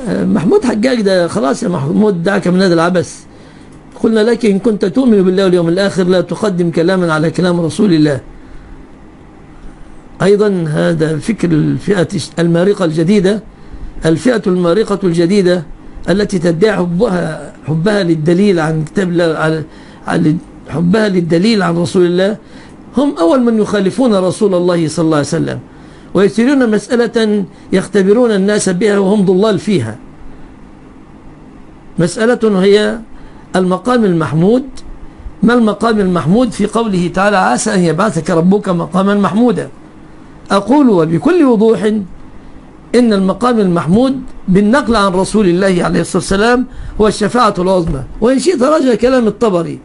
محمود حجاج ده خلاص يا محمود، دعك من هذا العبث. قلنا لك إن كنت تؤمن بالله واليوم الآخر لا تقدم كلاما على كلام رسول الله. أيضا هذا فكر الفئة المارقة الجديدة، الفئة المارقة الجديدة التي تدعي حبها للدليل عن كتاب الله، حبها للدليل عن رسول الله. هم أول من يخالفون رسول الله صلى الله عليه وسلم، ويسيرون مسألة يختبرون الناس بها وهم ضلال فيها. مسألة هي المقام المحمود. ما المقام المحمود؟ في قوله تعالى عسى أن يبعثك ربك مقاما محمودا. أقول وبكل وضوح إن المقام المحمود بالنقل عن رسول الله عليه الصلاة والسلام هو الشفاعة العظمى. وإن شئت راجع كلام الطبري،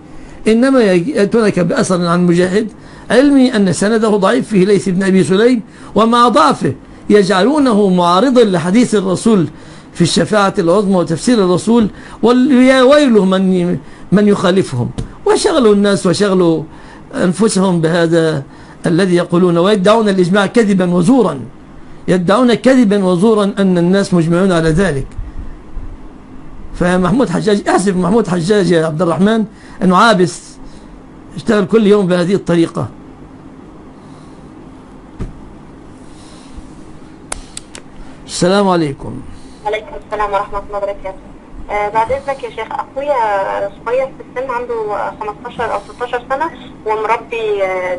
إنما يأتونك بأثر عن مجاهد، علمي أن سنده ضعيف فيه ليث بن أبي سليم، ومع ضعفه يجعلونه معارضا لحديث الرسول في الشفاعة العظمى وتفسير الرسول، ويا ويله من يخالفهم، وشغلوا الناس وشغلوا أنفسهم بهذا الذي يقولون، ويدعون الإجماع كذبا وزورا، يدعون كذبا وزورا أن الناس مجمعون على ذلك. فمحمود حجاج، احسب محمود حجاج يا عبد الرحمن أنه عابس، اشتغل كل يوم بهذه الطريقة. السلام عليكم. وعليكم السلام ورحمة الله وبركاته. بعد إذنك يا شيخ، أخويا صغير في السن، عنده 15 أو 16 سنة، ومربي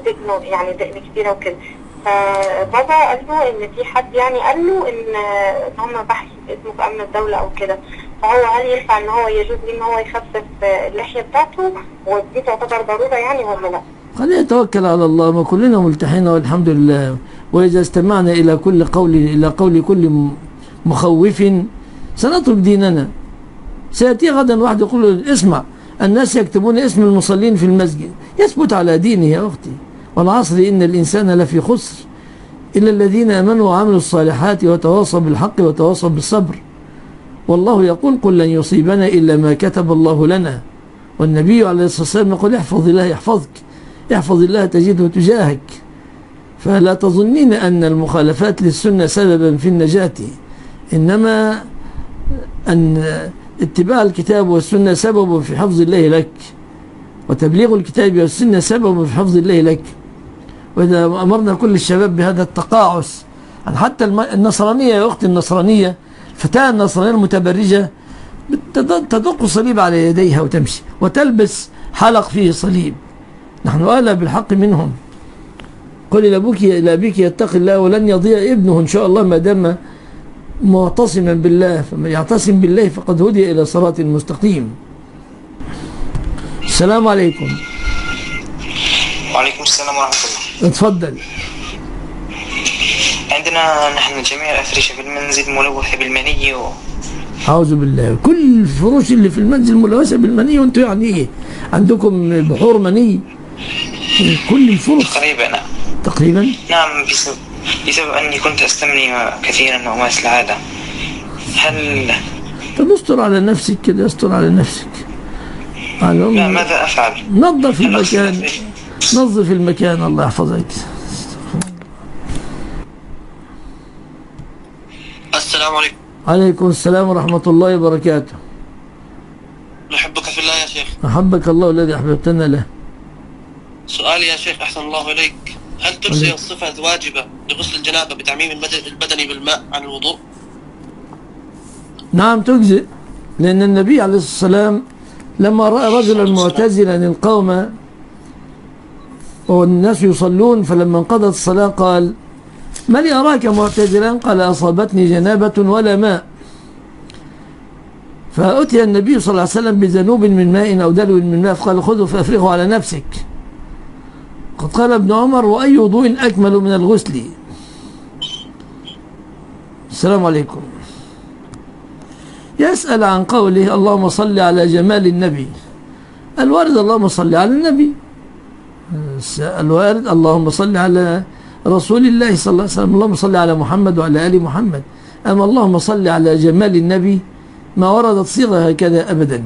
دقنه يعني دقن كبيرة وكده. فبابا قال له إن في حد يعني قال له إن هم بحث اسمه في أمن الدولة أو كده، فهو هل ينفع إن هو يجوز لي إن هو يخفف اللحية بتاعته، ودي تعتبر ضرورة يعني ولا لا؟ خلينا نتوكل على الله، ما كلنا ملتحين والحمد لله. وإذا استمعنا إلى قول كل مخوف سنترك ديننا. سيأتي غدا واحد يقول اسمع، الناس يكتبون اسم المصلين في المسجد، يثبت على دينه يا أختي. والعصر إن الإنسان لفي خسر إلا الذين آمنوا وعملوا الصالحات وتواصوا بالحق وتواصوا بالصبر. والله يقول قل لن يصيبنا إلا ما كتب الله لنا. والنبي عليه الصلاة والسلام يقول احفظ الله يحفظك، احفظ الله تجده تجاهك. فلا تظنين أن المخالفات للسنة سببا في النجاة، إنما أن اتباع الكتاب والسنة سبب في حفظ الله لك، وتبليغ الكتاب والسنة سبب في حفظ الله لك. وإذا أمرنا كل الشباب بهذا التقاعس، حتى النصرانية يا أختي، النصرانية فتاة النصرانية المتبرجة تدق صليب على يديها وتمشي وتلبس حلق فيه صليب. نحن أولى بالحق منهم. قل لأبيك يتقي الله ولن يضيع ابنه إن شاء الله ما دام معتصما بالله، فمن يعتصم بالله فقد هدي إلى صراط مستقيم. السلام عليكم. وعليكم السلام ورحمة الله. اتفضل. عندنا نحن جميع الأفرشة في المنزل ملوثة بالمني أعوذ بالله، كل الفروش اللي في المنزل ملوثة بالمني، وانتوا يعني ايه عندكم بحور مني؟ كل الفرش تقريبا. نعم، بسبب أني كنت أستمني كثيرا وأمارس العادة. هل طب استر على نفسك كده، استر على نفسك. لا، ماذا أفعل؟ نظف المكان، نظف المكان، الله يحفظك. السلام عليكم. عليكم السلام ورحمة الله وبركاته. نحبك في الله يا شيخ. أحبك الله الذي أحببتنا له. سؤالي يا شيخ أحسن الله إليك، هل تجزي الصفة الواجبة لغسل الجنابة بتعميم البدن بالماء عن الوضوء؟ نعم تجزئ، لأن النبي عليه الصلاة والسلام لما رأى رجلا معتزلا القوم والناس يصلون، فلما انقضت الصلاة قال ما لي أراك معتزلا؟ قال أصابتني جنابة ولا ماء. فأتي النبي صلى الله عليه وسلم بذنوب من ماء أو دلو من ماء، فقال خذه فأفرغه على نفسك. قد قال ابن عمر وأي وضوء أكمل من الغسل. السلام عليكم. يسأل عن قوله اللهم صل على جمال النبي. الوارد اللهم صل على النبي، الوارد اللهم صل على رسول الله صلى الله عليه وسلم، اللهم صل على محمد وعلى آل محمد. أما اللهم صل على جمال النبي ما وردت صيغة هكذا أبدا.